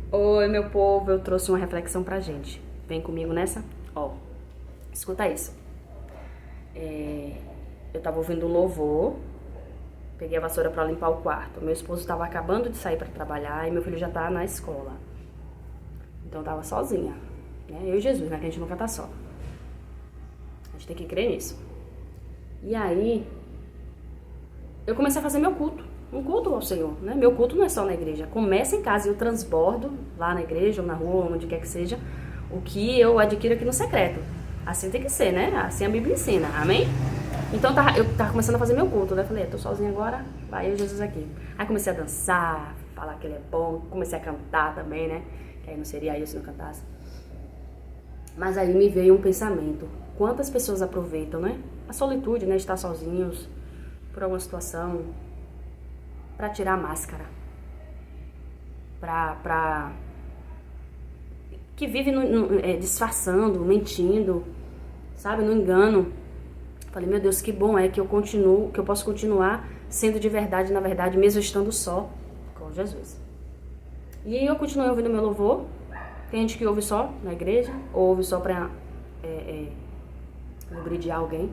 Oi, meu povo, eu trouxe uma reflexão pra gente. Vem comigo nessa? Ó, escuta isso. Eu tava ouvindo um louvor, peguei a vassoura pra limpar o quarto. Meu esposo tava acabando de sair pra trabalhar e meu filho já tá na escola. Então eu tava sozinha, né? Eu e Jesus, né? Que a gente nunca tá só. A gente tem que crer nisso. E aí, eu comecei a fazer meu culto. Um culto ao Senhor, né? Meu culto não é só na igreja. Começa em casa e eu transbordo lá na igreja ou na rua, onde quer que seja, o que eu adquiro aqui no secreto. Assim tem que ser, né? Assim a Bíblia ensina. Amém? Então eu tava começando a fazer meu culto, né? Falei, tô sozinha agora, vai eu e Jesus aqui. Aí comecei a dançar, falar que ele é bom, comecei a cantar também, né? Que aí não seria eu se não cantasse. Mas aí me veio um pensamento. Quantas pessoas aproveitam, né? A solitude, né? Estar sozinhos por alguma situação, pra tirar a máscara. Que vive disfarçando, mentindo, sabe? No engano. Falei, meu Deus, que bom é que que eu posso continuar sendo de verdade, na verdade, mesmo estando só com Jesus. E aí eu continuei ouvindo meu louvor. Tem gente que ouve só na igreja, ou ouve só pra lubridiar alguém.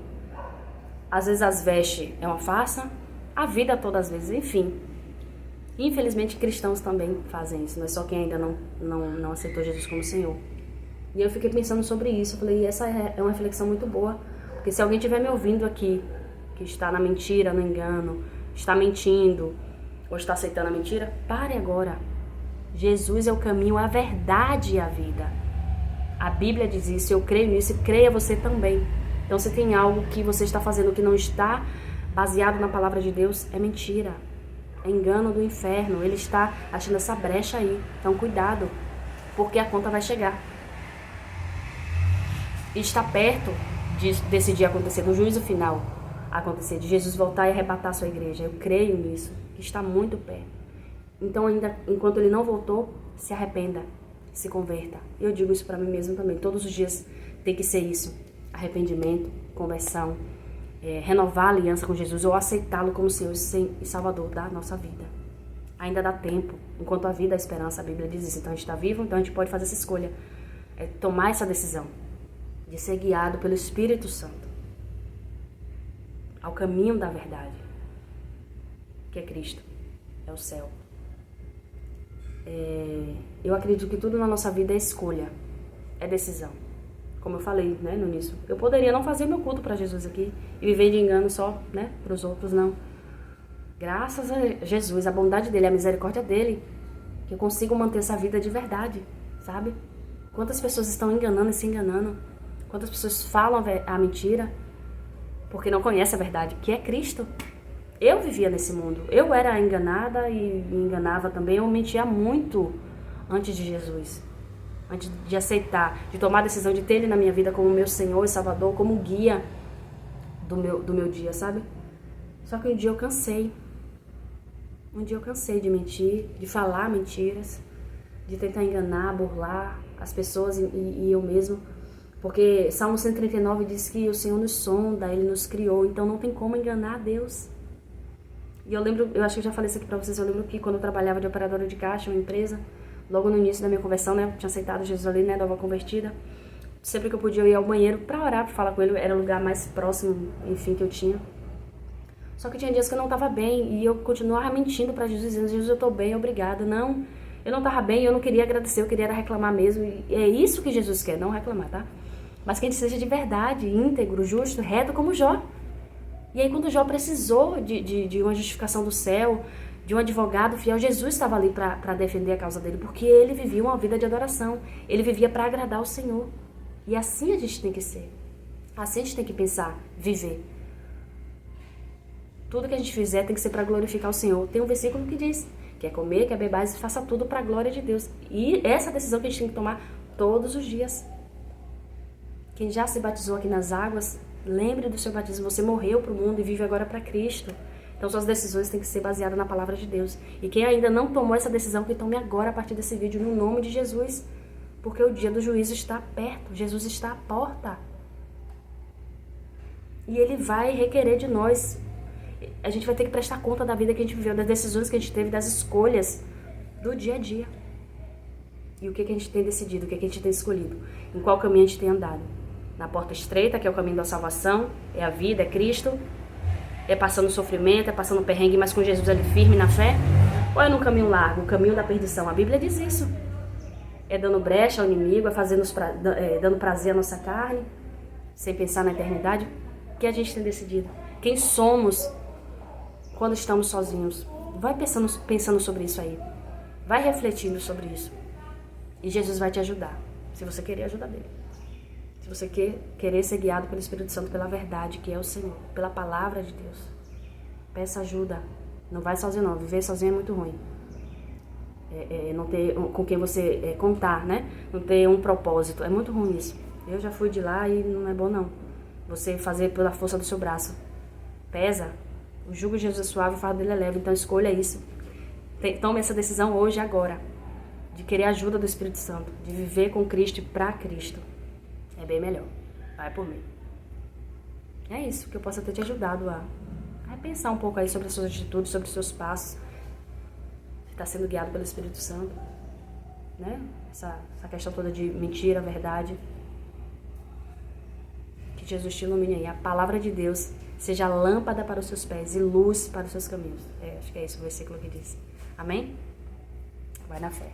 Às vezes as vestes é uma farsa, a vida toda às vezes, enfim. Infelizmente cristãos também fazem isso, não é só quem ainda não aceitou Jesus como Senhor. E eu fiquei pensando sobre isso, eu falei, essa é uma reflexão muito boa, porque se alguém estiver me ouvindo aqui, que está na mentira, no engano, está mentindo, ou está aceitando a mentira, pare agora. Jesus é o caminho, a verdade e a vida. A Bíblia diz isso, eu creio nisso e creia você também. Então se tem algo que você está fazendo que não está baseado na palavra de Deus, é mentira. É engano do inferno, ele está achando essa brecha aí. Então cuidado, porque a conta vai chegar. E está perto desse dia acontecer, do juízo final acontecer, de Jesus voltar e arrebatar a sua igreja. Eu creio nisso, que está muito perto. Então ainda, enquanto ele não voltou, se arrependa, se converta. Eu digo isso para mim mesmo também, todos os dias tem que ser isso. Arrependimento, conversão, renovar a aliança com Jesus ou aceitá-lo como Senhor e Salvador da nossa vida. Ainda dá tempo, enquanto a vida, a esperança, a Bíblia diz isso. Então a gente está vivo, então a gente pode fazer essa escolha, tomar essa decisão de ser guiado pelo Espírito Santo ao caminho da verdade, que é Cristo, é o céu. Eu acredito que tudo na nossa vida é escolha, é decisão. Como eu falei, né, no início, eu poderia não fazer meu culto para Jesus aqui e viver de engano só, né, para os outros, não. Graças a Jesus, a bondade dele, a misericórdia dele, que eu consigo manter essa vida de verdade, sabe? Quantas pessoas estão enganando e se enganando? Quantas pessoas falam a mentira porque não conhecem a verdade, que é Cristo? Eu vivia nesse mundo, eu era enganada e me enganava também, eu mentia muito antes de Jesus. Antes de aceitar, de tomar a decisão de ter ele na minha vida como meu Senhor e Salvador, como guia do meu dia, sabe? Só que um dia eu cansei. Um dia eu cansei de mentir, de falar mentiras, de tentar enganar, burlar as pessoas e eu mesmo. Porque Salmo 139 diz que o Senhor nos sonda, Ele nos criou, então não tem como enganar a Deus. E eu lembro, eu acho que eu já falei isso aqui pra vocês, eu lembro que quando eu trabalhava de operadora de caixa, uma empresa, logo no início da minha conversão, né, eu tinha aceitado Jesus ali, né, nova convertida, sempre que eu podia eu ia ao banheiro pra orar, pra falar com ele, era o lugar mais próximo, enfim, que eu tinha. Só que tinha dias que eu não tava bem, e eu continuava mentindo pra Jesus, dizendo, Jesus, eu tô bem, obrigada. Não, eu não tava bem, eu não queria agradecer, eu queria era reclamar mesmo, e é isso que Jesus quer, não reclamar, tá? Mas que a gente seja de verdade, íntegro, justo, reto como Jó. E aí quando Jó precisou de uma justificação do céu, de um advogado fiel, Jesus estava ali para defender a causa dele, porque ele vivia uma vida de adoração, ele vivia para agradar o Senhor. E assim a gente tem que ser, assim a gente tem que pensar, viver. Tudo que a gente fizer tem que ser para glorificar o Senhor. Tem um versículo que diz, quer comer, quer beber, faça tudo para a glória de Deus. E essa decisão que a gente tem que tomar todos os dias. Quem já se batizou aqui nas águas, lembre do seu batismo. Você morreu para o mundo e vive agora para Cristo. Então suas decisões têm que ser baseadas na palavra de Deus. E quem ainda não tomou essa decisão, que tome agora a partir desse vídeo, no nome de Jesus. Porque o dia do juízo está perto. Jesus está à porta. E Ele vai requerer de nós. A gente vai ter que prestar conta da vida que a gente viveu, das decisões que a gente teve, das escolhas do dia a dia. E o que a gente tem decidido, o que a gente tem escolhido, em qual caminho a gente tem andado. Na porta estreita, que é o caminho da salvação, é a vida, é Cristo, é passando sofrimento, é passando perrengue, mas com Jesus ali firme na fé, ou é no caminho largo, o caminho da perdição? A Bíblia diz isso. É dando brecha ao inimigo, é dando prazer à nossa carne, sem pensar na eternidade. O que a gente tem decidido? Quem somos quando estamos sozinhos? Vai pensando sobre isso aí. Vai refletindo sobre isso. E Jesus vai te ajudar, se você querer ajuda dele. Se você querer ser guiado pelo Espírito Santo, pela verdade, que é o Senhor, pela palavra de Deus. Peça ajuda. Não vai sozinho não. Viver sozinho é muito ruim. Não ter com quem você contar, né? Não ter um propósito. É muito ruim isso. Eu já fui de lá e não é bom não. Você fazer pela força do seu braço. Pesa. O jugo de Jesus é suave, o fardo dele é leve. Então escolha isso. Tome essa decisão hoje e agora. De querer a ajuda do Espírito Santo. De viver com Cristo e pra Cristo. É bem melhor. Vai por mim. É isso que eu possa ter te ajudado a pensar um pouco aí sobre as suas atitudes, sobre os seus passos. Está sendo guiado pelo Espírito Santo, né? Essa questão toda de mentira, verdade. Que Jesus te ilumine aí. A palavra de Deus seja lâmpada para os seus pés e luz para os seus caminhos. Acho que é esse o versículo que diz. Amém? Vai na fé.